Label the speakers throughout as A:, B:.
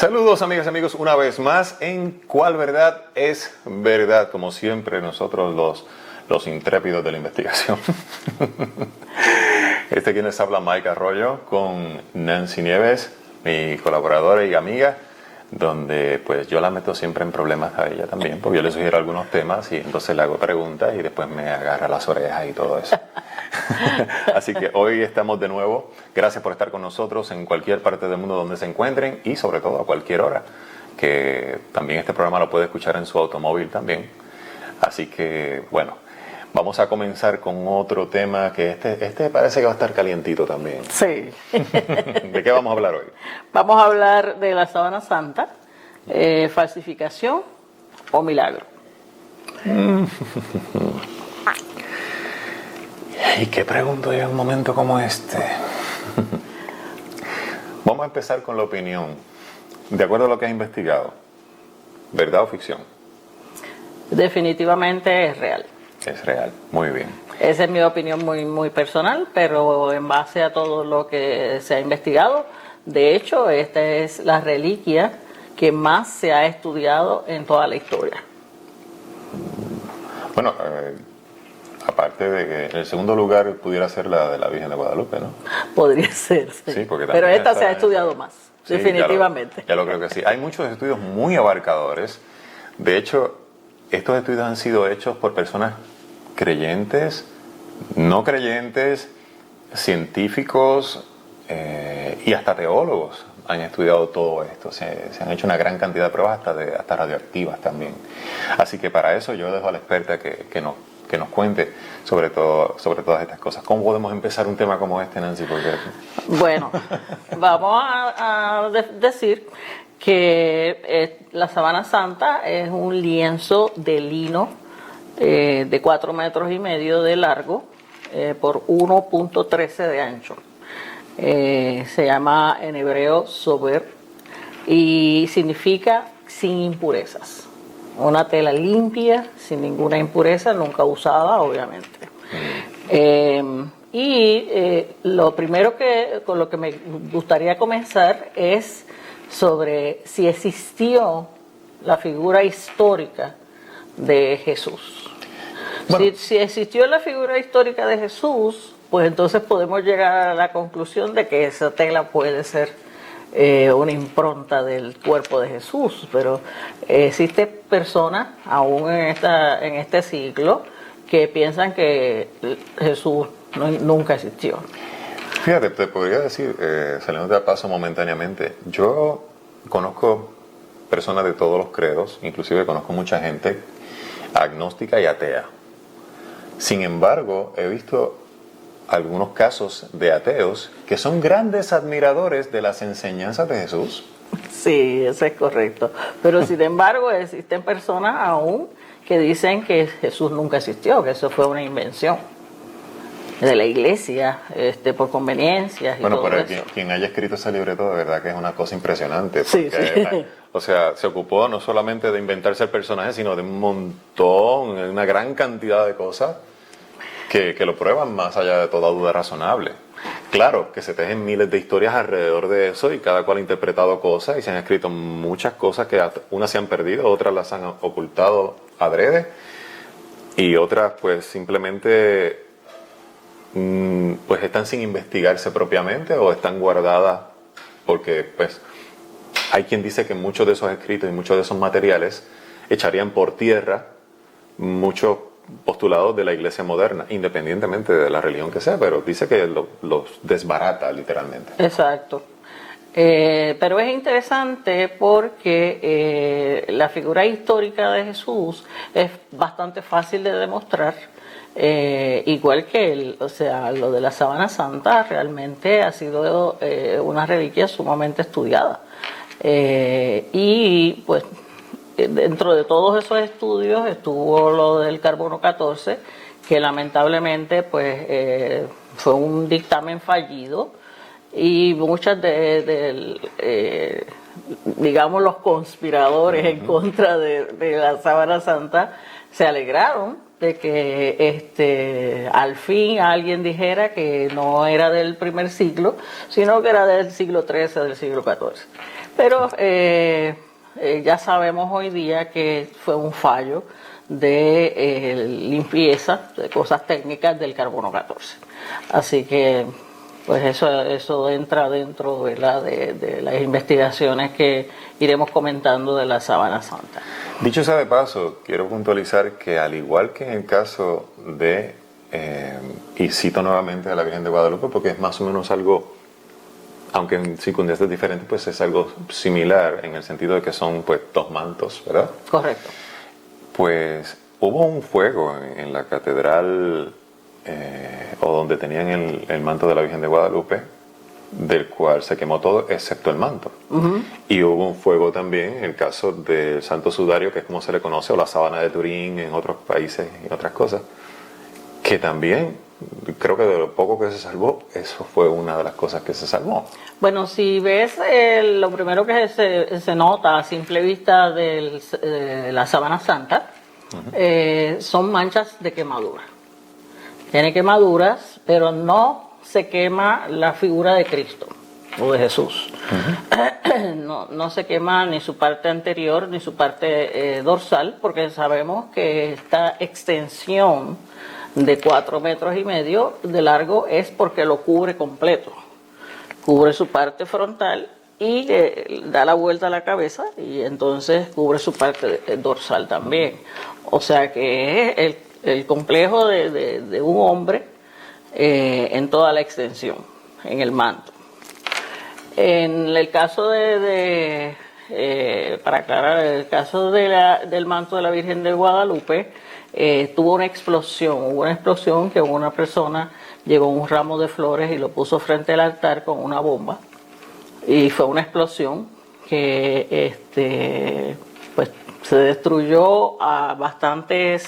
A: Saludos amigas y amigos, una vez más en ¿Cuál verdad es verdad? Como siempre nosotros los intrépidos de la investigación. Quien les habla, Mike Arroyo, con Nancy Nieves, mi colaboradora y amiga, donde pues yo la meto siempre en problemas a ella también, porque yo le sugiero algunos temas y entonces le hago preguntas y después me agarra las orejas y todo eso. Así que hoy estamos de nuevo. Gracias por estar con nosotros en cualquier parte del mundo donde se encuentren y sobre todo a cualquier hora, que también este programa lo puede escuchar en su automóvil también. Así que bueno, vamos a comenzar con otro tema que este parece que va a estar calientito también.
B: Sí.
A: ¿De qué vamos a hablar hoy?
B: Vamos a hablar de la Sábana Santa, falsificación o milagro.
A: ¿Y qué pregunto yo en un momento como este? Vamos a empezar con la opinión. De acuerdo a lo que has investigado, ¿verdad o ficción?
B: Definitivamente es real.
A: Es real, muy bien.
B: Esa es mi opinión muy personal, pero en base a todo lo que se ha investigado, de hecho, esta es la reliquia que más se ha estudiado en toda la historia.
A: Bueno, aparte de que en el segundo lugar pudiera ser la de la Virgen de Guadalupe, ¿no?
B: Podría ser, sí.
A: Sí, porque
B: pero esta se ha
A: en
B: estudiado más,
A: sí,
B: definitivamente.
A: Ya lo creo que sí. Hay muchos estudios muy abarcadores. De hecho, estos estudios han sido hechos por personas creyentes, no creyentes, científicos y hasta teólogos han estudiado todo esto. Se han hecho una gran cantidad de pruebas hasta radioactivas también. Así que para eso yo dejo a la experta que nos cuente sobre todas estas cosas. ¿Cómo podemos empezar un tema como este, Nancy? Porque...
B: Bueno, vamos a decir que la Sábana Santa es un lienzo de lino de 4 metros y medio de largo por 1.13 de ancho. Se llama en hebreo sober y significa sin impurezas. Una tela limpia, sin ninguna impureza, nunca usada, obviamente. Lo primero con lo que me gustaría comenzar es sobre si existió la figura histórica de Jesús. Bueno. Si existió la figura histórica de Jesús, pues entonces podemos llegar a la conclusión de que esa tela puede ser una impronta del cuerpo de Jesús, pero existen personas, aún en este siglo, que piensan que Jesús nunca existió.
A: Fíjate, te podría decir, saliendo de paso momentáneamente, yo conozco personas de todos los credos, inclusive conozco mucha gente agnóstica y atea. Sin embargo, he visto algunos casos de ateos que son grandes admiradores de las enseñanzas de Jesús.
B: Sí, eso es correcto. Pero sin embargo, existen personas aún que dicen que Jesús nunca existió, que eso fue una invención de la iglesia, por conveniencias y todo
A: pero
B: eso.
A: quien haya escrito ese libreto de verdad que es una cosa impresionante.
B: Sí, sí.
A: O sea, se ocupó no solamente de inventarse el personaje, sino de un montón, una gran cantidad de cosas que lo prueban más allá de toda duda razonable. Claro, que se tejen miles de historias alrededor de eso y cada cual ha interpretado cosas y se han escrito muchas cosas que unas se han perdido, otras las han ocultado adrede y otras pues simplemente pues están sin investigarse propiamente o están guardadas porque pues hay quien dice que muchos de esos escritos y muchos de esos materiales echarían por tierra muchos postulados de la iglesia moderna, independientemente de la religión que sea, pero dice que los desbarata literalmente.
B: Exacto. Pero es interesante porque la figura histórica de Jesús es bastante fácil de demostrar, igual que lo de la Sábana Santa realmente ha sido una reliquia sumamente estudiada. Y pues dentro de todos esos estudios estuvo lo del carbono 14, que lamentablemente pues fue un dictamen fallido y muchas digamos los conspiradores en contra de la Sábana Santa se alegraron de que al fin alguien dijera que no era del primer siglo, sino que era del siglo XIII, del siglo XIV. Pero ya sabemos hoy día que fue un fallo de limpieza, de cosas técnicas del carbono 14. Así que pues eso entra dentro, ¿verdad?, de las investigaciones que iremos comentando de la Sábana Santa.
A: Dicho sea de paso, quiero puntualizar que al igual que en el caso de, y cito nuevamente a la Virgen de Guadalupe porque es más o menos algo, aunque en circunstancias diferentes, pues es algo similar en el sentido de que son pues dos mantos, ¿verdad?
B: Correcto.
A: Pues hubo un fuego en la catedral o donde tenían el manto de la Virgen de Guadalupe, del cual se quemó todo excepto el manto. Y hubo un fuego también en el caso del Santo Sudario, que es como se le conoce, o la sábana de Turín en otros países y otras cosas, que también creo que de lo poco que se salvó, eso fue una de las cosas que se salvó.
B: Bueno, si ves lo primero que se nota a simple vista de la Sábana Santa, son manchas de quemadura. Tiene quemaduras, pero no se quema la figura de Cristo o de Jesús. No se quema ni su parte anterior ni su parte dorsal, porque sabemos que esta extensión de 4,5 metros de largo es porque lo cubre completo. Cubre su parte frontal y da la vuelta a la cabeza y entonces cubre su parte dorsal también. O sea que es el complejo de un hombre en toda la extensión, en el manto. En el caso para aclarar, el caso del manto de la Virgen de Guadalupe, hubo una explosión que una persona llevó un ramo de flores y lo puso frente al altar con una bomba, y fue una explosión que pues se destruyó a bastantes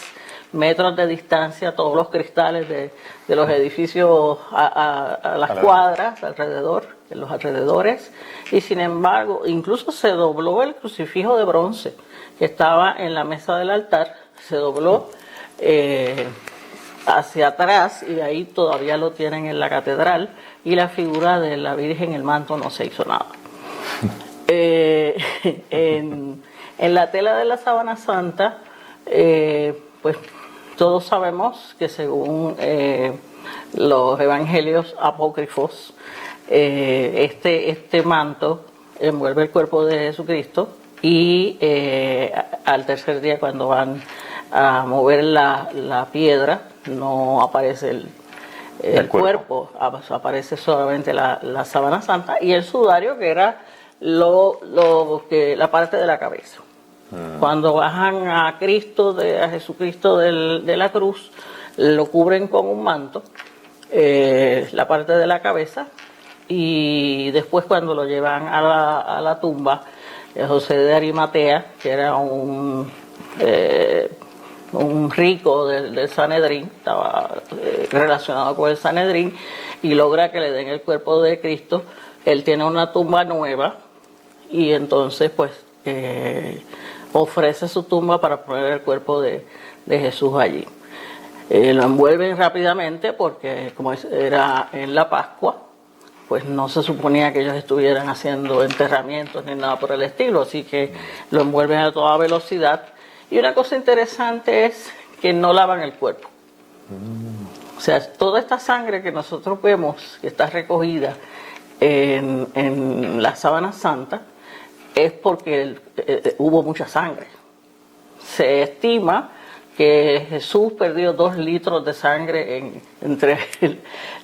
B: metros de distancia todos los cristales de los edificios a las cuadras alrededor, en los alrededores, y sin embargo incluso se dobló el crucifijo de bronce que estaba en la mesa del altar, se dobló hacia atrás y ahí todavía lo tienen en la catedral, y la figura de la Virgen, el manto, no se hizo nada. En la tela de la Sábana Santa, pues todos sabemos que según los evangelios apócrifos, este manto envuelve el cuerpo de Jesucristo, y al tercer día, cuando van a mover la piedra, no aparece el cuerpo, aparece solamente la Sábana Santa y el sudario, que era la parte de la cabeza. Cuando bajan a Cristo, a Jesucristo de la cruz, lo cubren con un manto, la parte de la cabeza, y después cuando lo llevan a la tumba, José de Arimatea, que era un rico del Sanedrín, estaba relacionado con el Sanedrín, y logra que le den el cuerpo de Cristo. Él tiene una tumba nueva y entonces pues ofrece su tumba para poner el cuerpo de Jesús allí. Lo envuelven rápidamente porque como era en la Pascua, pues no se suponía que ellos estuvieran haciendo enterramientos ni nada por el estilo, así que lo envuelven a toda velocidad. Y una cosa interesante es que no lavan el cuerpo. O sea, toda esta sangre que nosotros vemos, que está recogida en la Sábana Santa, es porque hubo mucha sangre. Se estima que Jesús perdió 2 litros de sangre entre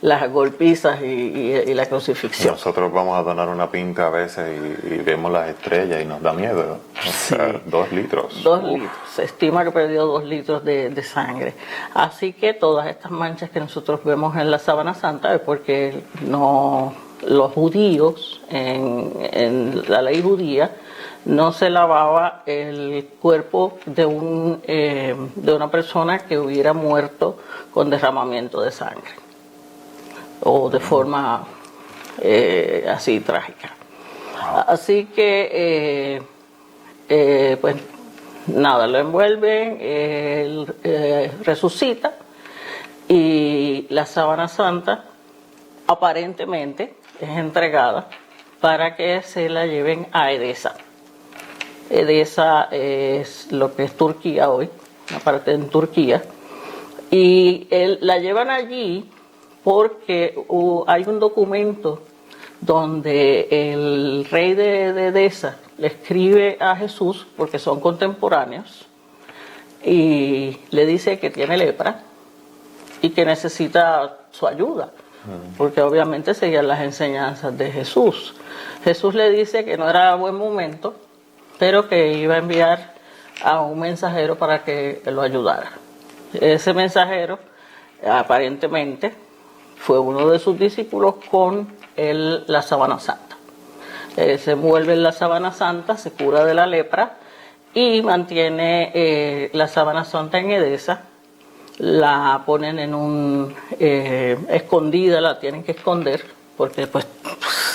B: las golpizas y la crucifixión.
A: Nosotros vamos a donar una pinta a veces y vemos las estrellas y nos da miedo. O sea, 2 litros.
B: 2 litros. Se estima que perdió 2 litros de sangre. Así que todas estas manchas que nosotros vemos en la Sábana Santa es porque los judíos, en la ley judía, no se lavaba el cuerpo de una persona que hubiera muerto con derramamiento de sangre o de forma así trágica. Así que pues nada, lo envuelven, él resucita, y la Sábana Santa aparentemente es entregada para que se la lleven a Edesa. Edesa es lo que es Turquía hoy, una parte en Turquía, y la llevan allí porque hay un documento donde el rey de Edesa le escribe a Jesús, porque son contemporáneos, y le dice que tiene lepra y que necesita su ayuda, porque obviamente seguían las enseñanzas de Jesús. Jesús le dice que no era buen momento, pero que iba a enviar a un mensajero para que lo ayudara. Ese mensajero aparentemente fue uno de sus discípulos con la sábana santa. Se envuelve en la sábana santa, se cura de la lepra y mantiene la sábana santa en Edesa. La ponen en escondida, la tienen que esconder, porque pues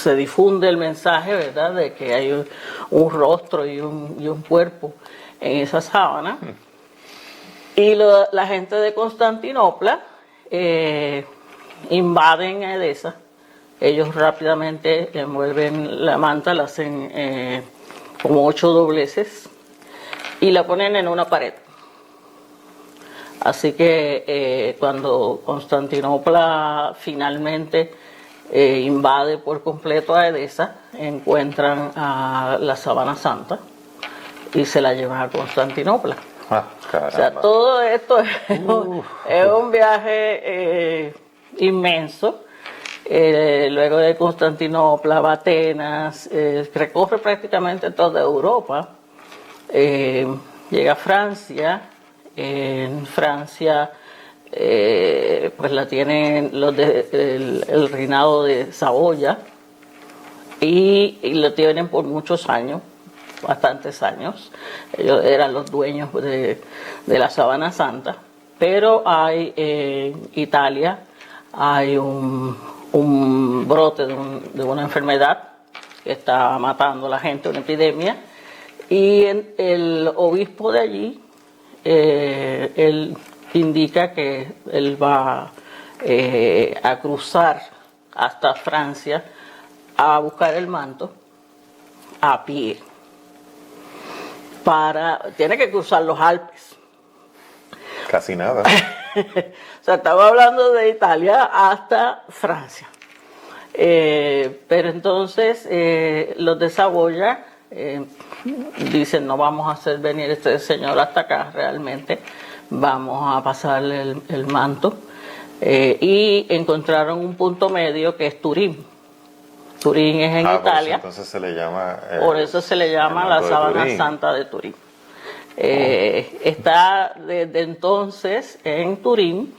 B: se difunde el mensaje, ¿verdad?, de que hay un rostro y un cuerpo en esa sábana. Y la gente de Constantinopla invaden Edesa. Ellos rápidamente envuelven la manta, la hacen como 8 dobleces y la ponen en una pared. Así que cuando Constantinopla finalmente invade por completo a Edesa, encuentran a la sábana santa y se la llevan a Constantinopla. O sea, todo esto es un viaje inmenso. Luego de Constantinopla, va a Atenas, recorre prácticamente toda Europa, llega a Francia. En Francia pues la tienen el reinado de Saboya y lo tienen por muchos años, bastantes años. Ellos eran los dueños de la sábana santa, pero hay en Italia hay un brote de una enfermedad que está matando a la gente, una epidemia, y el obispo de allí él indica que él va a cruzar hasta Francia a buscar el manto a pie. Tiene que cruzar los Alpes.
A: Casi nada.
B: O sea, estaba hablando de Italia hasta Francia. Pero entonces los de Saboya dicen, no vamos a hacer venir este señor hasta acá, realmente vamos a pasarle el manto, y encontraron un punto medio que es Turín. Turín es en Italia,
A: entonces se le llama,
B: por eso se le llama la sábana santa de Turín. Está desde entonces en Turín,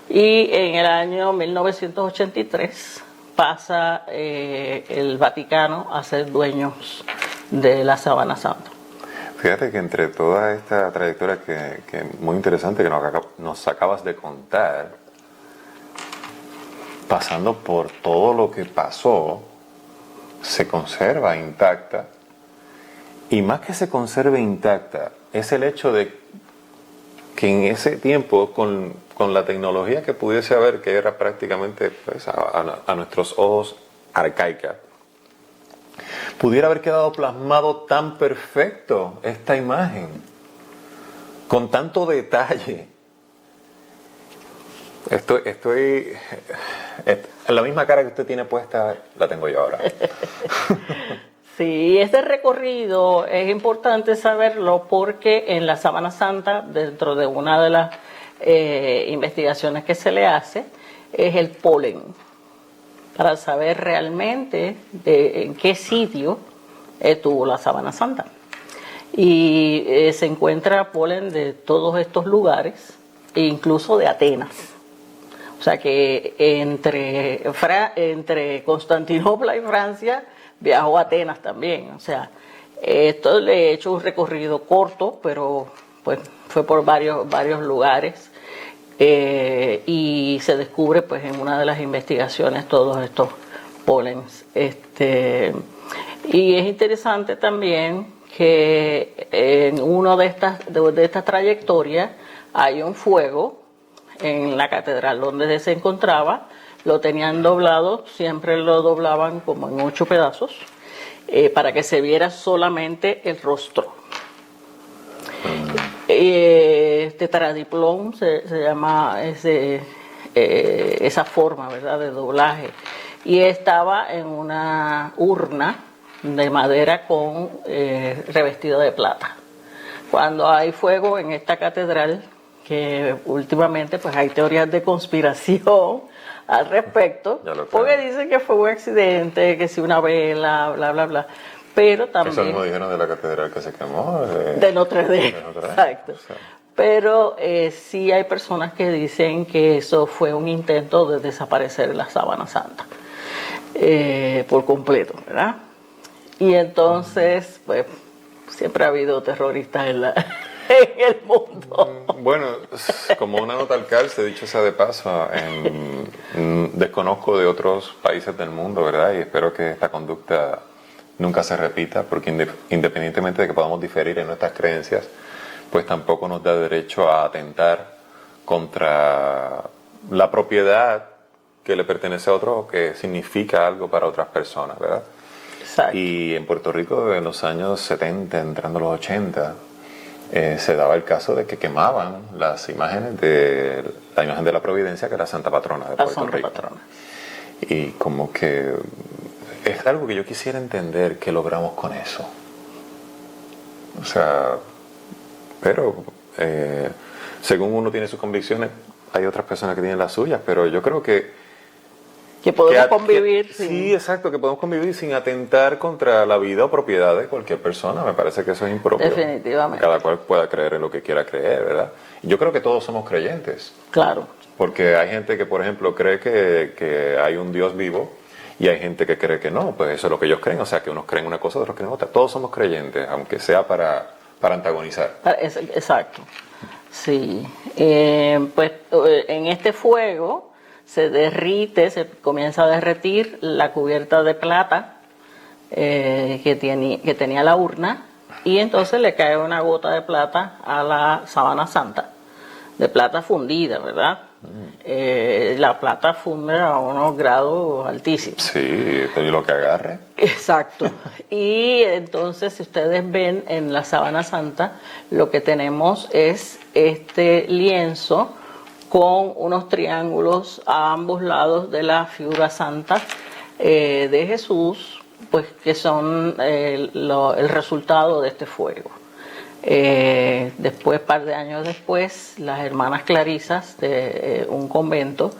B: y en el año 1983 pasa el Vaticano a ser dueños de la sábana santa.
A: Fíjate que entre toda esta trayectoria que muy interesante que nos acabas de contar, pasando por todo lo que pasó, se conserva intacta, y más que se conserve intacta, es el hecho de que en ese tiempo, con la tecnología que pudiese haber, que era prácticamente pues, a nuestros ojos arcaica, pudiera haber quedado plasmado tan perfecto esta imagen, con tanto detalle. La misma cara que usted tiene puesta, la tengo yo ahora.
B: Sí, este recorrido es importante saberlo porque en la Sábana Santa, dentro de una de las investigaciones que se le hace, es el polen, para saber realmente en qué sitio estuvo la Sábana Santa. Y se encuentra polen de todos estos lugares, incluso de Atenas. O sea que entre Constantinopla y Francia viajó a Atenas también. O sea, esto le he hecho un recorrido corto, pero pues fue por varios lugares. Y se descubre pues en una de las investigaciones todos estos polens. Y es interesante también que en una de estas trayectorias hay un fuego en la catedral donde se encontraba, lo tenían doblado, siempre lo doblaban como en 8 pedazos, para que se viera solamente el rostro. Tetradiplón se llama esa forma, ¿verdad?, de doblaje. Y estaba en una urna de madera con revestido de plata. Cuando hay fuego en esta catedral, que últimamente pues hay teorías de conspiración al respecto, porque dicen que fue un accidente, que si una vela, bla, bla, bla. Pero también...
A: Eso mismo dijeron de la catedral que se quemó.
B: De Notre Dame. Exacto. Sí. Pero sí hay personas que dicen que eso fue un intento de desaparecer la Sábana Santa por completo, ¿verdad? Y entonces, pues, siempre ha habido terroristas en el mundo.
A: Bueno, como una nota al calce, dicho sea de paso, desconozco de otros países del mundo, ¿verdad? Y espero que esta conducta nunca se repita, porque independientemente de que podamos diferir en nuestras creencias, pues tampoco nos da derecho a atentar contra la propiedad que le pertenece a otro o que significa algo para otras personas, ¿verdad?
B: Exacto.
A: Y en Puerto Rico, en los años 70, entrando a los 80, se daba el caso de que quemaban las imágenes de la imagen de la Providencia, que era la Santa Patrona de Puerto Rico. Patrona. Y como que es algo que yo quisiera entender qué logramos con eso. O sea, pero según uno tiene sus convicciones, hay otras personas que tienen las suyas, pero yo creo que
B: podemos convivir sin...
A: Sí, exacto, que podemos convivir sin atentar contra la vida o propiedad de cualquier persona. Me parece que eso es impropio.
B: Definitivamente.
A: Cada cual pueda creer en lo que quiera creer, ¿verdad? Y yo creo que todos somos creyentes.
B: Claro.
A: Porque hay gente que, por ejemplo, cree que hay un Dios vivo y hay gente que cree que no. Pues eso es lo que ellos creen. O sea, que unos creen una cosa, otros creen otra. Todos somos creyentes, aunque sea para antagonizar.
B: Exacto. Sí. Pues en este fuego se derrite, se comienza a derretir la cubierta de plata que tenía la urna, y entonces le cae una gota de plata a la Sábana Santa, de plata fundida, ¿verdad? La plata funde a unos grados altísimos.
A: Sí, esto es lo que agarre.
B: Exacto. Y entonces, si ustedes ven en la Sábana Santa, lo que tenemos es este lienzo con unos triángulos a ambos lados de la figura santa de Jesús, pues que son el resultado de este fuego. Después, par de años después, las hermanas clarisas de un convento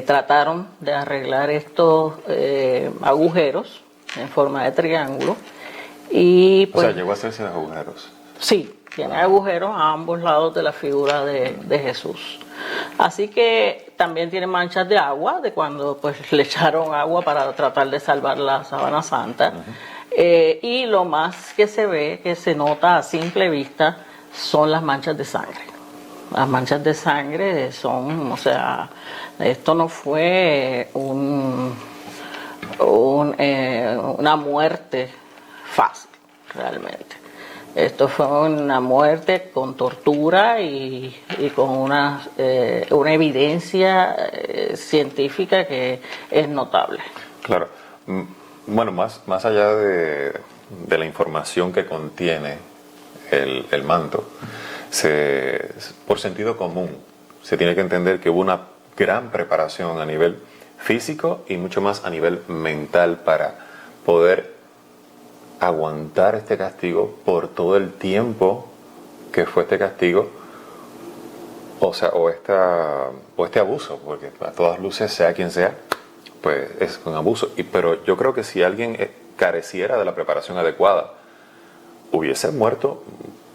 B: trataron de arreglar estos agujeros en forma de triángulo. Y, pues,
A: o sea, llegó a hacerse de agujeros.
B: Sí, tiene agujeros a ambos lados de la figura de Jesús. Así que también tiene manchas de agua, de cuando pues le echaron agua para tratar de salvar la Sábana Santa. Y lo más que se ve, que se nota a simple vista, son las manchas de sangre. Las manchas de sangre son, o sea, esto no fue una muerte fácil, realmente. Esto fue una muerte con tortura y con una evidencia científica que es notable.
A: Claro. Bueno, más allá de la información que contiene el manto, por sentido común, se tiene que entender que hubo una gran preparación a nivel físico y mucho más a nivel mental para poder aguantar este castigo por todo el tiempo que fue este castigo, o sea, o este abuso, porque a todas luces, sea quien sea, pues es un abuso. Pero yo creo que si alguien careciera de la preparación adecuada, hubiese muerto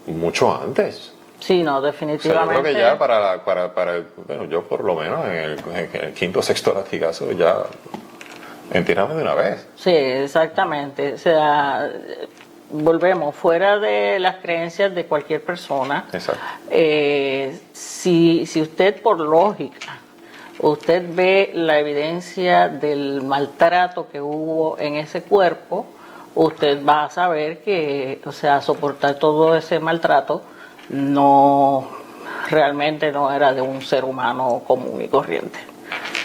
A: mucho antes.
B: Sí, no, definitivamente.
A: O sea, yo creo que ya bueno, yo por lo menos en el quinto o sexto latigazo ya entiérrame de una vez.
B: Sí, exactamente. O sea, volvemos, fuera de las creencias de cualquier persona.
A: Exacto.
B: Si usted por lógica, usted ve la evidencia del maltrato que hubo en ese cuerpo, usted va a saber que, o sea, soportar todo ese maltrato realmente no era de un ser humano común y corriente.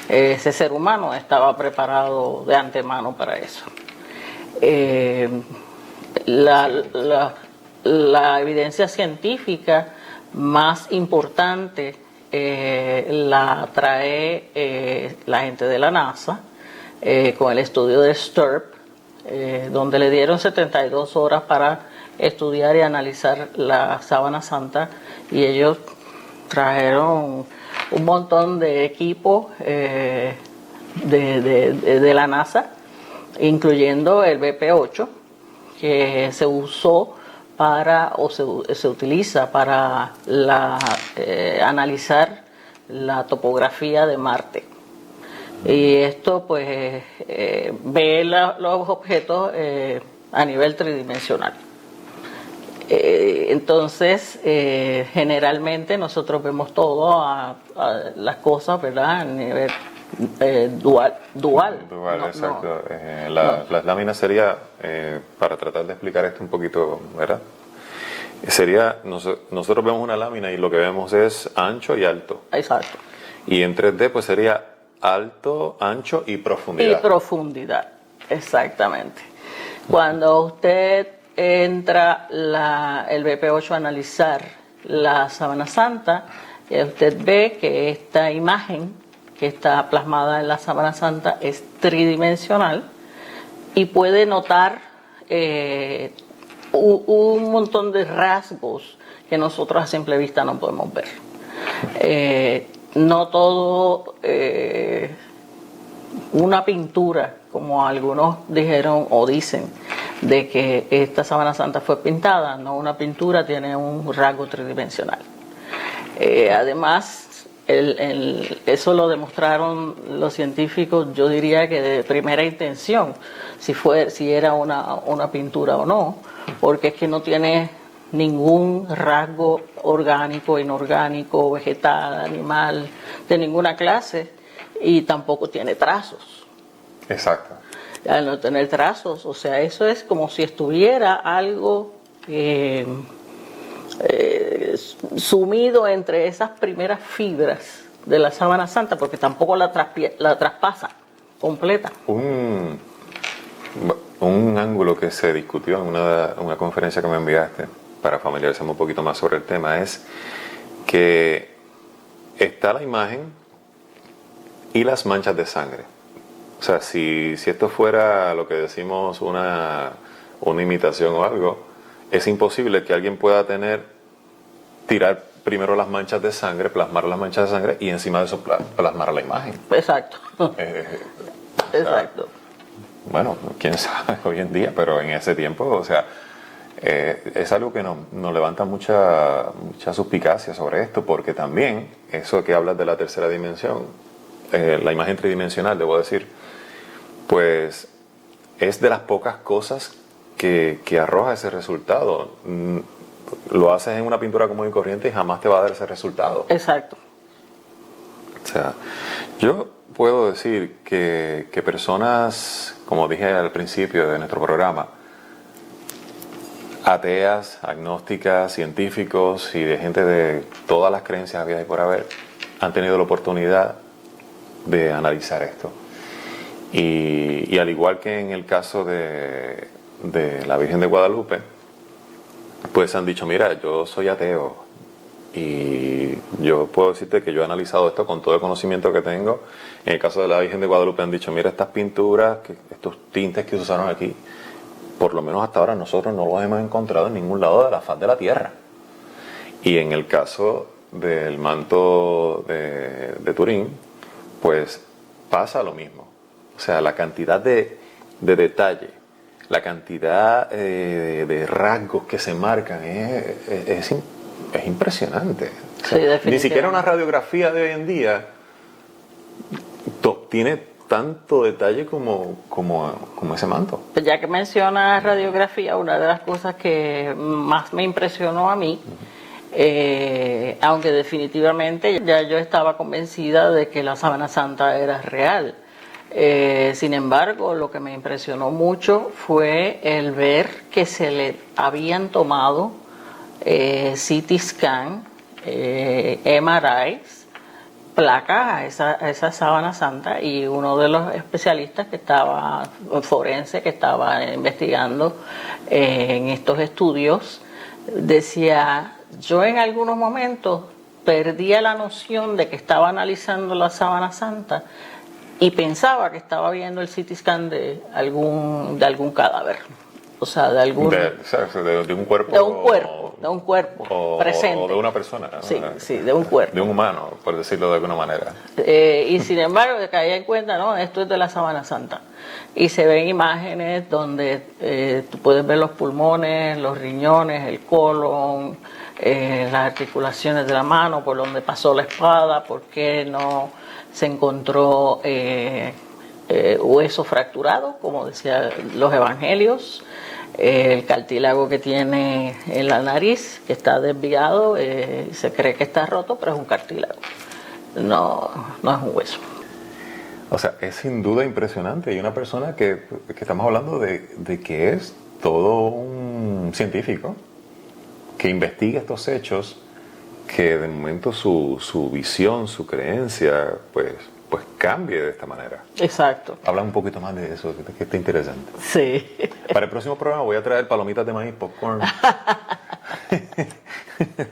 B: ese ser humano estaba preparado de antemano para eso. La evidencia científica más importante la trae la gente de la NASA con el estudio de STURP, donde le dieron 72 horas para estudiar y analizar la sábana santa, y ellos trajeron un montón de equipo de la NASA, incluyendo el BP-8, que se usó se utiliza para analizar la topografía de Marte. Y esto pues ve los objetos a nivel tridimensional. Entonces, generalmente nosotros vemos todo las cosas, ¿verdad?, a nivel dual.
A: Exacto. Las láminas sería, para tratar de explicar esto un poquito, ¿verdad? Sería, nosotros vemos una lámina y lo que vemos es ancho y alto.
B: Exacto.
A: Y en 3D pues sería alto, ancho y profundidad.
B: Y profundidad, exactamente. Cuando usted entra el BP-8 a analizar la sábana santa, usted ve que esta imagen que está plasmada en la sábana santa es tridimensional y puede notar un montón de rasgos que nosotros a simple vista no podemos ver. No todo una pintura, como algunos dijeron o dicen, de que esta sábana santa fue pintada. No, una pintura tiene un rasgo tridimensional. Además, eso lo demostraron los científicos, yo diría que de primera intención, si era una pintura o no, porque es que no tiene ningún rasgo orgánico, inorgánico, vegetal, animal, de ninguna clase, y tampoco tiene trazos.
A: Exacto.
B: Al no tener trazos, o sea, eso es como si estuviera algo sumido entre esas primeras fibras de la sábana santa, porque tampoco la traspasa completa.
A: Un ángulo que se discutió en una conferencia que me enviaste para familiarizarme un poquito más sobre el tema es que está la imagen y las manchas de sangre. O sea, si esto fuera lo que decimos una imitación o algo, es imposible que alguien pueda tirar primero las manchas de sangre, plasmar las manchas de sangre y encima de eso plasmar la imagen.
B: Exacto.
A: Exacto. Bueno, quién sabe hoy en día, pero en ese tiempo, o sea, es algo que nos levanta mucha suspicacia sobre esto, porque también eso que hablas de la tercera dimensión, la imagen tridimensional, debo decir, pues es de las pocas cosas que arroja ese resultado. Lo haces en una pintura común y corriente y jamás te va a dar ese resultado.
B: Exacto.
A: O sea, yo puedo decir que personas, como dije al principio de nuestro programa, ateas, agnósticas, científicos y de gente de todas las creencias habidas y por haber, han tenido la oportunidad de analizar esto. Y al igual que en el caso de la Virgen de Guadalupe, pues han dicho, mira, yo soy ateo y yo puedo decirte que yo he analizado esto con todo el conocimiento que tengo. En el caso de la Virgen de Guadalupe han dicho, mira, estas pinturas, estos tintes que se usaron aquí, por lo menos hasta ahora nosotros no los hemos encontrado en ningún lado de la faz de la tierra. Y en el caso del manto de Turín, pues pasa lo mismo. O sea, la cantidad de detalle, la cantidad de rasgos que se marcan es impresionante. O sea,
B: Sí,
A: ni siquiera una radiografía de hoy en día tiene tanto detalle como ese manto.
B: Pues ya que mencionas radiografía, una de las cosas que más me impresionó a mí, aunque definitivamente ya yo estaba convencida de que la sábana santa era real. Sin embargo, lo que me impresionó mucho fue el ver que se le habían tomado CT scan, MRIs, placas a esa sábana santa, y uno de los especialistas que estaba, forense, que estaba investigando en estos estudios, decía: yo en algunos momentos perdía la noción de que estaba analizando la sábana santa y pensaba que estaba viendo el CT scan de algún cadáver. O sea, de un cuerpo presente.
A: O de una persona, ¿no?
B: Sí, de un cuerpo.
A: De un humano, por decirlo de alguna manera.
B: Y sin embargo, caía en cuenta, no, esto es de la Sábana Santa. Y se ven imágenes donde tú puedes ver los pulmones, los riñones, el colon, las articulaciones de la mano, por donde pasó la espada, por qué no se encontró hueso fracturado, como decían los evangelios. El cartílago que tiene en la nariz, que está desviado, se cree que está roto, pero es un cartílago, no es un hueso.
A: O sea, es sin duda impresionante. Y una persona que estamos hablando de que es todo un científico que investiga estos hechos, que de momento su visión, su creencia, pues cambie de esta manera.
B: Exacto.
A: Habla un poquito más de eso, que está interesante.
B: Sí.
A: Para el próximo programa voy a traer palomitas de maíz, popcorn.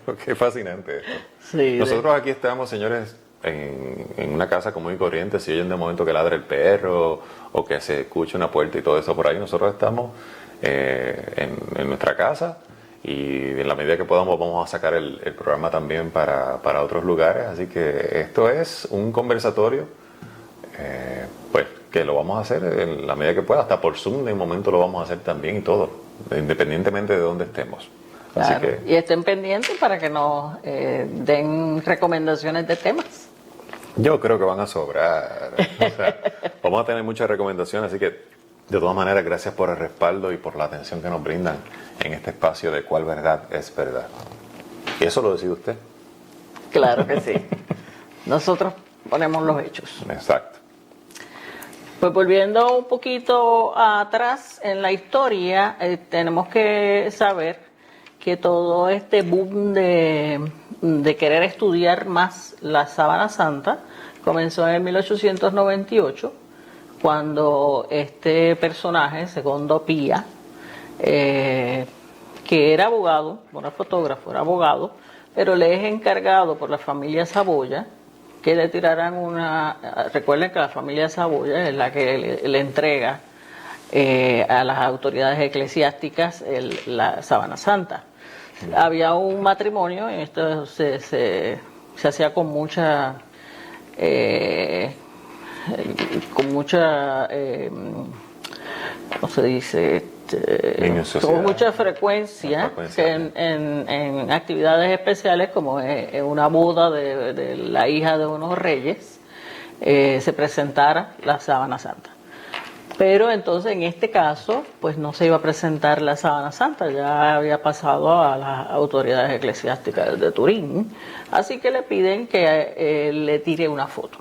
A: Porque es fascinante esto.
B: Sí,
A: Nosotros aquí estamos, señores, en una casa común y corriente. Si oyen de momento que ladra el perro o que se escucha una puerta y todo eso por ahí, nosotros estamos en nuestra casa, y en la medida que podamos vamos a sacar el programa también para otros lugares. Así que esto es un conversatorio, pues que lo vamos a hacer en la medida que pueda, hasta por Zoom de momento lo vamos a hacer también, y todo, independientemente de dónde estemos.
B: Claro.
A: Así que,
B: y estén pendientes para que nos den recomendaciones de temas.
A: yo creo que van a sobrar. O sea, vamos a tener muchas recomendaciones, así que de todas maneras, gracias por el respaldo y por la atención que nos brindan en este espacio de Cuál Verdad es Verdad. Y eso lo decide usted.
B: Claro que sí. Nosotros ponemos los hechos.
A: Exacto.
B: Pues volviendo un poquito atrás en la historia, tenemos que saber que todo este boom de querer estudiar más la Sábana Santa comenzó en el 1898, cuando este personaje, Secondo Pía, que era abogado, no era fotógrafo, era abogado, pero le es encargado por la familia Saboya que le tiraran recuerden que la familia Saboya es la que le entrega a las autoridades eclesiásticas la Sábana Santa. Había un matrimonio, y esto se hacía con mucha ¿cómo se dice? Con mucha frecuencia, en actividades especiales, como en una boda de la hija de unos reyes, se presentara la Sábana Santa. Pero entonces en este caso pues no se iba a presentar la Sábana Santa, ya había pasado a las autoridades eclesiásticas de Turín, así que le piden que le tire una foto.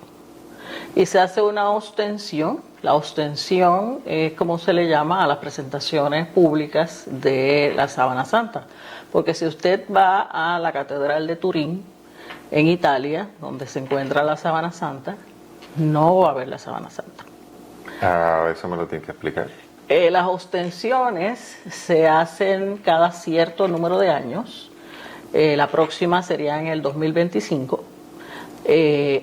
B: Y se hace una ostensión. La ostensión es como se le llama a las presentaciones públicas de la Sábana Santa. Porque si usted va a la Catedral de Turín, en Italia, donde se encuentra la Sábana Santa, no va a haber la Sábana Santa.
A: Eso me lo tiene que explicar.
B: Las ostensiones se hacen cada cierto número de años. La próxima sería en el 2025.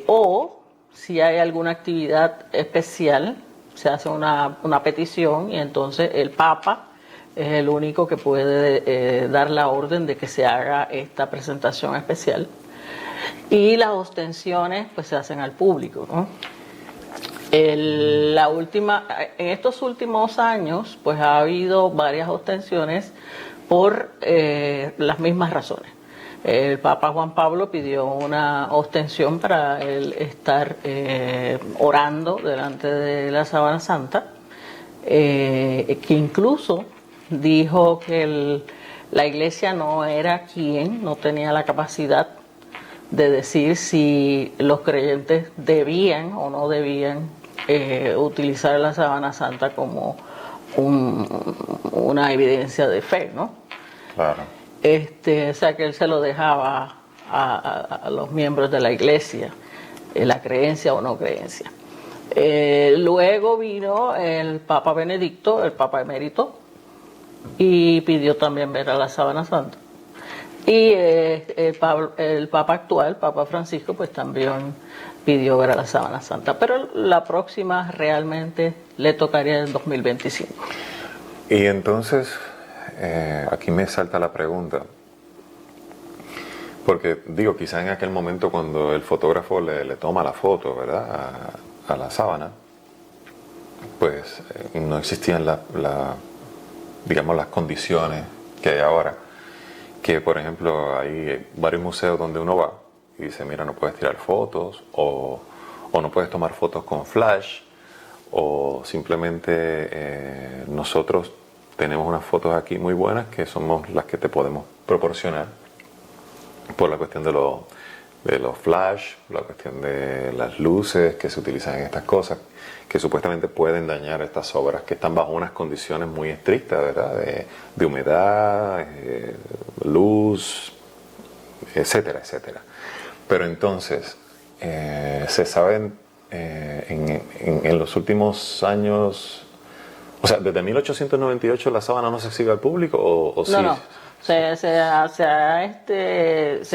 B: O si hay alguna actividad especial, se hace una petición, y entonces el Papa es el único que puede dar la orden de que se haga esta presentación especial. Y las ostensiones pues se hacen al público, ¿no? En estos últimos años pues ha habido varias ostensiones por las mismas razones. El Papa Juan Pablo pidió una ostensión para él estar orando delante de la Sábana Santa, que incluso dijo que la Iglesia no tenía la capacidad de decir si los creyentes debían o no debían utilizar la Sábana Santa como una evidencia de fe, ¿no?
A: Claro.
B: O sea que él se lo dejaba a los miembros de la iglesia. la creencia o no creencia. Luego vino el Papa Benedicto, el Papa emérito, y pidió también ver a la sábana santa. Y el Papa actual, Papa Francisco, pues también pidió ver a la sábana santa. Pero la próxima realmente le tocaría en 2025.
A: Y entonces, aquí me salta la pregunta. Porque digo, quizá en aquel momento cuando el fotógrafo le toma la foto, ¿verdad?, a la sábana, pues no existían digamos, las condiciones que hay ahora. Que, por ejemplo, hay varios museos donde uno va y dice, mira, no puedes tirar fotos, o no puedes tomar fotos con flash, o simplemente nosotros tenemos unas fotos aquí muy buenas que somos las que te podemos proporcionar por la cuestión de los flash, la cuestión de las luces que se utilizan en estas cosas, que supuestamente pueden dañar estas obras que están bajo unas condiciones muy estrictas, ¿verdad? De humedad, luz, etcétera, etcétera. Pero entonces, se saben en los últimos años, o sea, desde 1898 la sábana no se exhibe al público, o sí.
B: No. Se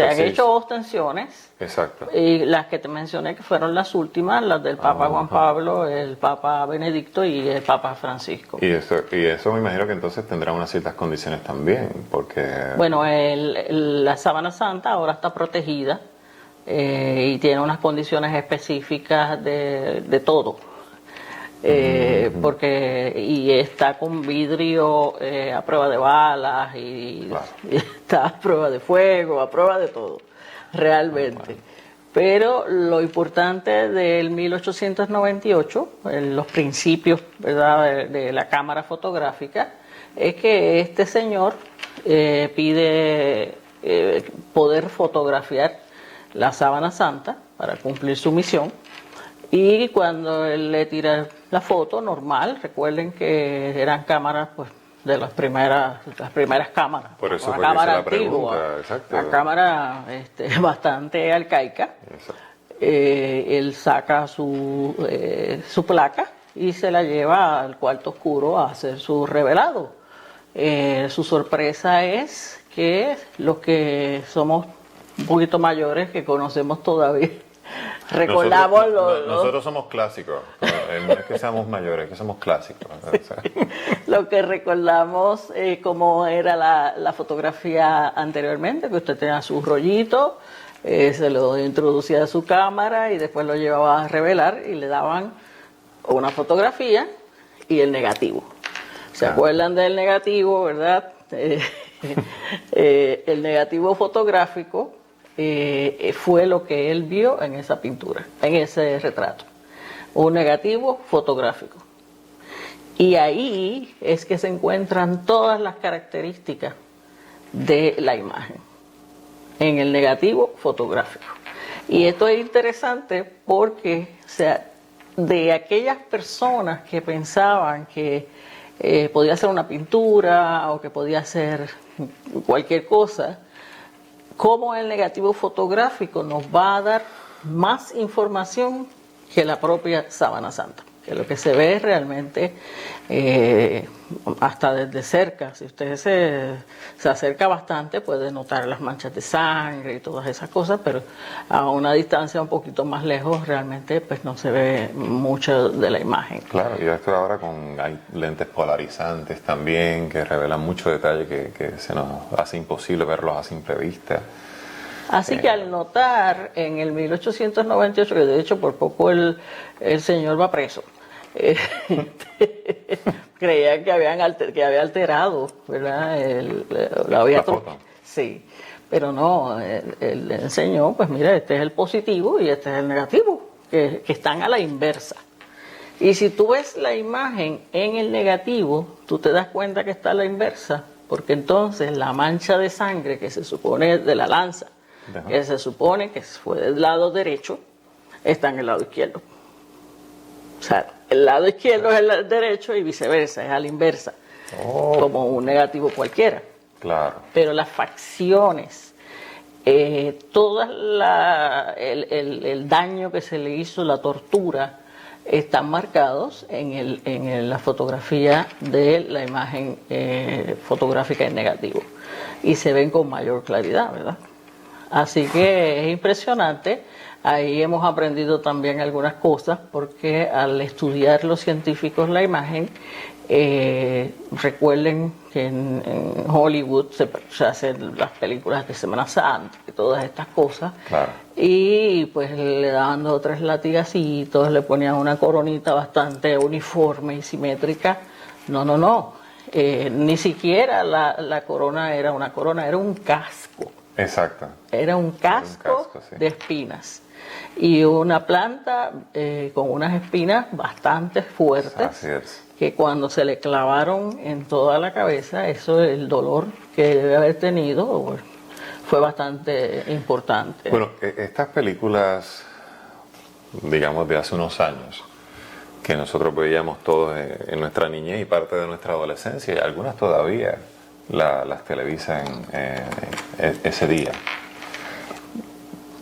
B: han hecho ostensiones.
A: Exacto.
B: Y las que te mencioné que fueron las últimas, las del Papa Juan Pablo, el Papa Benedicto y el Papa Francisco.
A: Y eso me imagino que entonces tendrá unas ciertas condiciones también, porque...
B: Bueno, la sábana santa ahora está protegida y tiene unas condiciones específicas de todo. Y está con vidrio a prueba de balas y está a prueba de fuego, a prueba de todo, realmente. Pero lo importante del 1898, en los principios, ¿verdad?, de la cámara fotográfica, es que este señor pide poder fotografiar la sábana santa para cumplir su misión. Y cuando él le tira la foto normal, recuerden que eran cámaras pues de las primeras cámaras.
A: Por eso
B: una
A: fue
B: cámara
A: que se la
B: antigua,
A: pregunta, exacto.
B: una cámara bastante arcaica. Él saca su placa y se la lleva al cuarto oscuro a hacer su revelado. Su sorpresa es que los que somos un poquito mayores, que conocemos todavía, recordamos
A: nosotros somos clásicos, no es que seamos mayores, es que somos clásicos.
B: Lo que recordamos como era la fotografía anteriormente, que usted tenía su rollito, se lo introducía a su cámara y después lo llevaba a revelar y le daban una fotografía y el negativo. ¿Se acuerdan del negativo, verdad? El negativo fotográfico fue lo que él vio en esa pintura, en ese retrato. Un negativo fotográfico. Y ahí es que se encuentran todas las características de la imagen, en el negativo fotográfico. Y esto es interesante porque, o sea, de aquellas personas que pensaban que podía ser una pintura o que podía ser cualquier cosa, cómo el negativo fotográfico nos va a dar más información que la propia sábana santa, que lo que se ve realmente hasta desde cerca. Si usted se acerca bastante puede notar las manchas de sangre y todas esas cosas, pero a una distancia un poquito más lejos realmente pues no se ve mucho de la imagen.
A: Claro, y esto ahora hay lentes polarizantes también que revelan mucho detalle que se nos hace imposible verlos a simple vista.
B: Así que al notar en el 1898, que de hecho por poco el señor va preso, creían que había alterado, ¿verdad?
A: La foto.
B: Sí, pero no, él enseñó, pues mira, este es el positivo y este es el negativo, que están a la inversa. Y si tú ves la imagen en el negativo, tú te das cuenta que está a la inversa, porque entonces la mancha de sangre que se supone de la lanza, que se supone que fue del lado derecho, está en el lado izquierdo. O sea, el lado izquierdo es el derecho y viceversa, es a la inversa, como un negativo cualquiera.
A: Claro.
B: Pero las facciones todo el daño que se le hizo, la tortura, están marcados en la fotografía de la imagen fotográfica en negativo y se ven con mayor claridad, ¿verdad? Así que es impresionante. Ahí hemos aprendido también algunas cosas porque al estudiar los científicos la imagen, recuerden que en Hollywood se hacen las películas de Semana Santa y todas estas cosas.
A: Claro.
B: Y pues le daban 2 o 3 latigacitos, le ponían una coronita bastante uniforme y simétrica. No. Ni siquiera la corona era una corona, era un casco.
A: Exacto.
B: Era un casco,
A: sí,
B: de espinas. Y una planta con unas espinas bastante fuertes.
A: Así es.
B: Que cuando se le clavaron en toda la cabeza, eso, el dolor que debe haber tenido, fue bastante importante.
A: Bueno, estas películas, digamos, de hace unos años, que nosotros veíamos todos en nuestra niñez y parte de nuestra adolescencia, y algunas todavía las televisan ese día.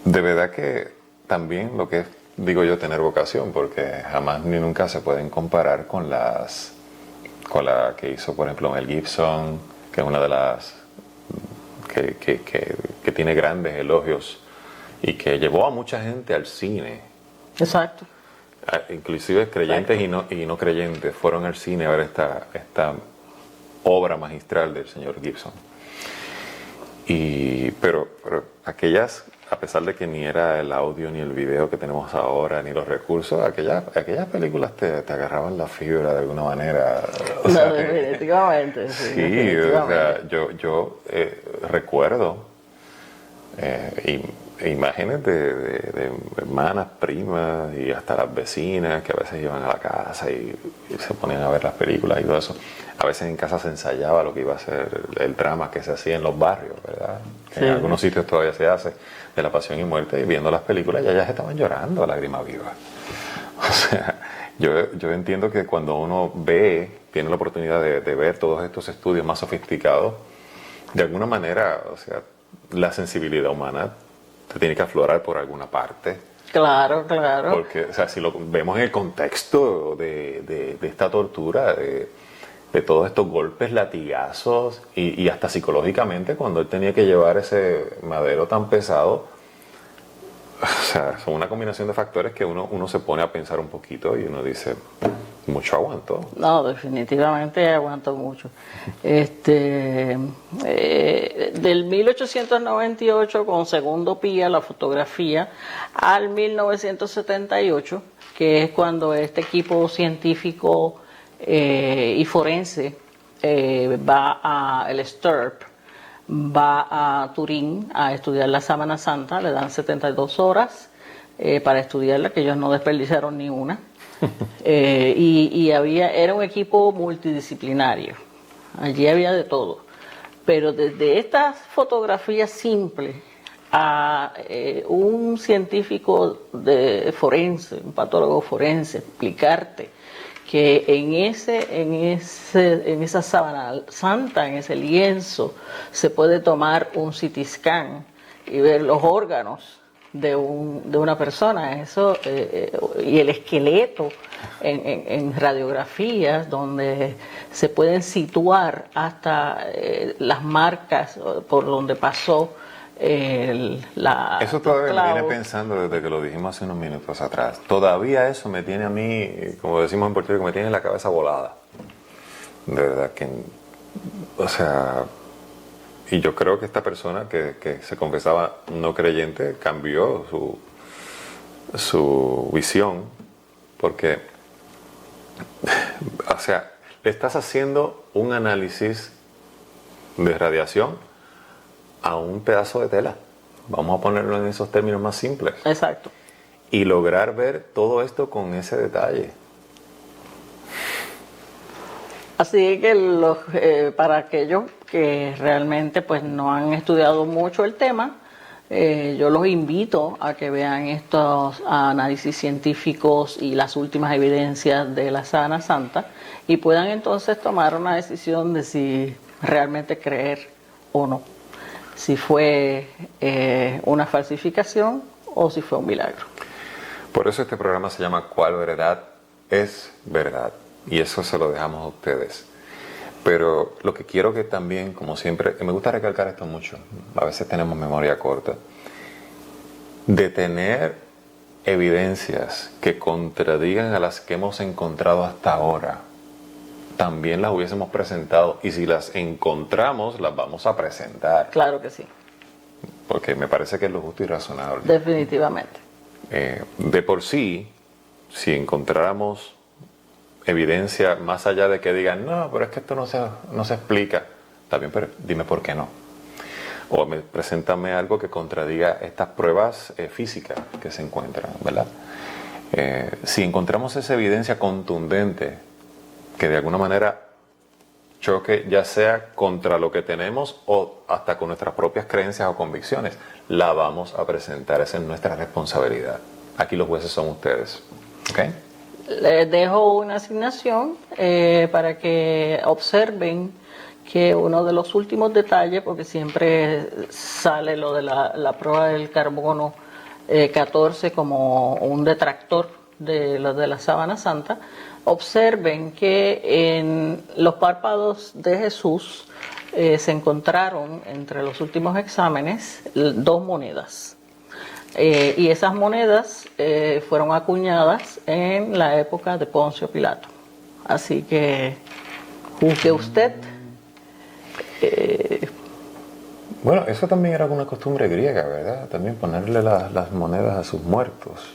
A: De verdad que también lo que es, digo yo, tener vocación, porque jamás ni nunca se pueden comparar con la que hizo, por ejemplo, Mel Gibson, que es una de las que tiene grandes elogios y que llevó a mucha gente al cine.
B: Exacto.
A: Inclusive creyentes y no creyentes fueron al cine a ver esta obra magistral del señor Gibson. Pero aquellas, a pesar de que ni era el audio ni el video que tenemos ahora, ni los recursos, aquellas películas te agarraban la fibra de alguna manera.
B: Definitivamente. Sí, definitivamente.
A: O sea, yo recuerdo imágenes de hermanas, primas y hasta las vecinas que a veces iban a la casa y se ponían a ver las películas y todo eso. A veces en casa se ensayaba lo que iba a ser el drama que se hacía en los barrios, ¿verdad? Que sí. En algunos sitios todavía se hace, de la pasión y muerte, y viendo las películas ya estaban llorando a lágrima viva. O sea, yo entiendo que cuando uno tiene la oportunidad de ver todos estos estudios más sofisticados, de alguna manera, o sea, la sensibilidad humana te tiene que aflorar por alguna parte.
B: Claro.
A: Porque, o sea, si lo vemos en el contexto de esta tortura, de todos estos golpes, latigazos y hasta psicológicamente cuando él tenía que llevar ese madero tan pesado, o sea, son una combinación de factores que uno se pone a pensar un poquito y uno dice, mucho aguantó.
B: No, definitivamente aguantó mucho. Del 1898 con Segundo Pía, la fotografía, al 1978, que es cuando este equipo científico y forense el STURP va a Turín a estudiar la Sábana Santa. Le dan 72 horas para estudiarla, que ellos no desperdiciaron ni una. Era un equipo multidisciplinario, allí había de todo, pero desde estas fotografías simples a un científico forense, un patólogo forense, explicarte que en esa sábana santa, en ese lienzo, se puede tomar un CT scan y ver los órganos de una persona, eso y el esqueleto en radiografías donde se pueden situar hasta las marcas por donde pasó
A: eso todavía me viene pensando desde que lo dijimos hace unos minutos atrás. Todavía eso me tiene a mí, como decimos en Puerto Rico, me tiene la cabeza volada. De verdad que, o sea, y yo creo que esta persona que se confesaba no creyente cambió su visión, porque, o sea, le estás haciendo un análisis de radiación a un pedazo de tela. Vamos a ponerlo en esos términos más simples.
B: Exacto.
A: Y lograr ver todo esto con ese detalle.
B: Así que para aquellos que realmente pues no han estudiado mucho el tema, yo los invito a que vean estos análisis científicos y las últimas evidencias de la Sábana Santa y puedan entonces tomar una decisión de si realmente creer o no. si fue una falsificación o si fue un milagro.
A: Por eso este programa se llama ¿Cuál verdad es verdad? Y eso se lo dejamos a ustedes. Pero lo que quiero que también, como siempre, me gusta recalcar esto mucho, a veces tenemos memoria corta, de tener evidencias que contradigan a las que hemos encontrado hasta ahora, también las hubiésemos presentado, y si las encontramos, las vamos a presentar.
B: Claro que sí.
A: Porque me parece que es lo justo y razonable.
B: Definitivamente.
A: De por sí, si encontráramos evidencia más allá de que digan, no, pero es que esto no se explica, está bien, pero dime por qué no. O preséntame algo que contradiga estas pruebas físicas que se encuentran, ¿verdad? Si encontramos esa evidencia contundente que de alguna manera choque ya sea contra lo que tenemos o hasta con nuestras propias creencias o convicciones, la vamos a presentar. Esa es nuestra responsabilidad. Aquí los jueces son ustedes. ¿Ok?
B: Les dejo una asignación para que observen que uno de los últimos detalles, porque siempre sale lo de la prueba del carbono 14 como un detractor de lo de la sábana santa, observen que en los párpados de Jesús se encontraron entre los últimos exámenes 2 monedas. Y esas monedas fueron acuñadas en la época de Poncio Pilato. Así que juzgue usted.
A: Bueno, eso también era una costumbre griega, ¿verdad? También ponerle las monedas a sus muertos.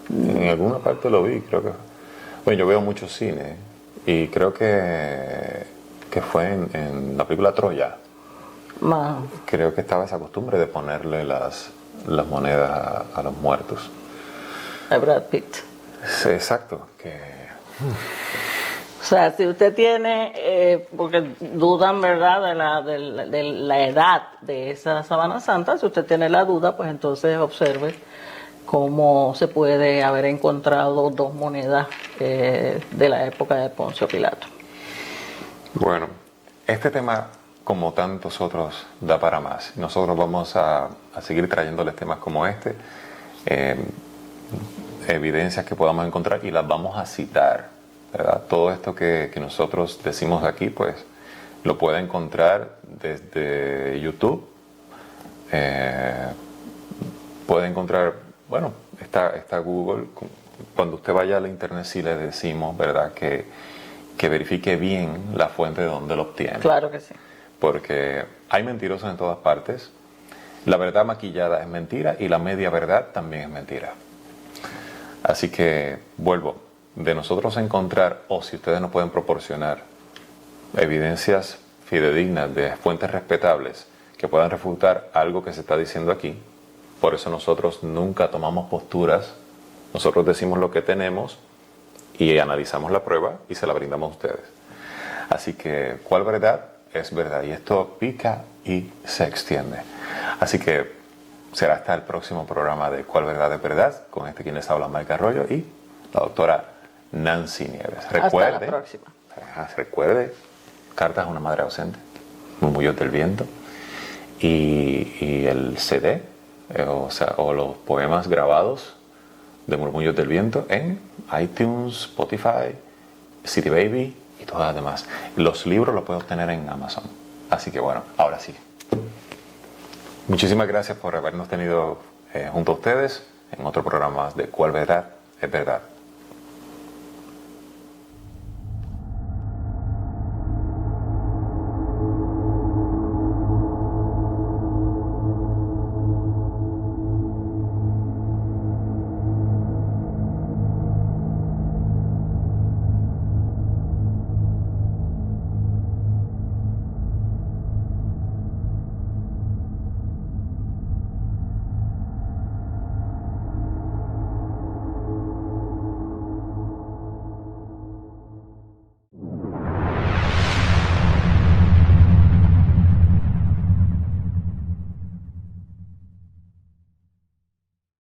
A: En alguna parte lo vi, creo que... Bueno, yo veo mucho cine y creo que fue en la película Troya. Creo que estaba esa costumbre de ponerle las monedas a los muertos.
B: A Brad Pitt.
A: Sí, exacto.
B: O sea, si usted tiene, porque dudan, ¿verdad?, de la edad de esa sábana santa, si usted tiene la duda, pues entonces observe cómo se puede haber encontrado 2 monedas de la época de Poncio Pilato.
A: Bueno, este tema, como tantos otros, da para más. Nosotros vamos a seguir trayéndoles temas como este, evidencias que podamos encontrar y las vamos a citar, ¿verdad? Todo esto que nosotros decimos aquí, pues lo puede encontrar desde YouTube, puede encontrar, bueno, está Google. Cuando usted vaya a la internet sí le decimos, ¿verdad?, que verifique bien la fuente de donde lo obtiene.
B: Claro que sí.
A: Porque hay mentirosos en todas partes. La verdad maquillada es mentira y la media verdad también es mentira. Así que vuelvo, de nosotros encontrar, o si ustedes nos pueden proporcionar evidencias fidedignas de fuentes respetables que puedan refutar algo que se está diciendo aquí. Por eso nosotros nunca tomamos posturas, nosotros decimos lo que tenemos y analizamos la prueba y se la brindamos a ustedes. Así que, ¿cuál verdad es verdad? Y esto pica y se extiende. Así que será hasta el próximo programa de ¿Cuál verdad es verdad? Con quien les habla, Mike Arroyo, y la doctora Nancy Nieves. Recuerde,
B: hasta la próxima.
A: Recuerde, Cartas a una madre ausente, Murmullos del viento y el CD, o los poemas grabados de Murmullos del viento en iTunes, Spotify, City Baby y todas las demás. Los libros los puede obtener en Amazon. Así que bueno, ahora sí. Muchísimas gracias por habernos tenido junto a ustedes en otro programa de ¿Cuál verdad es verdad?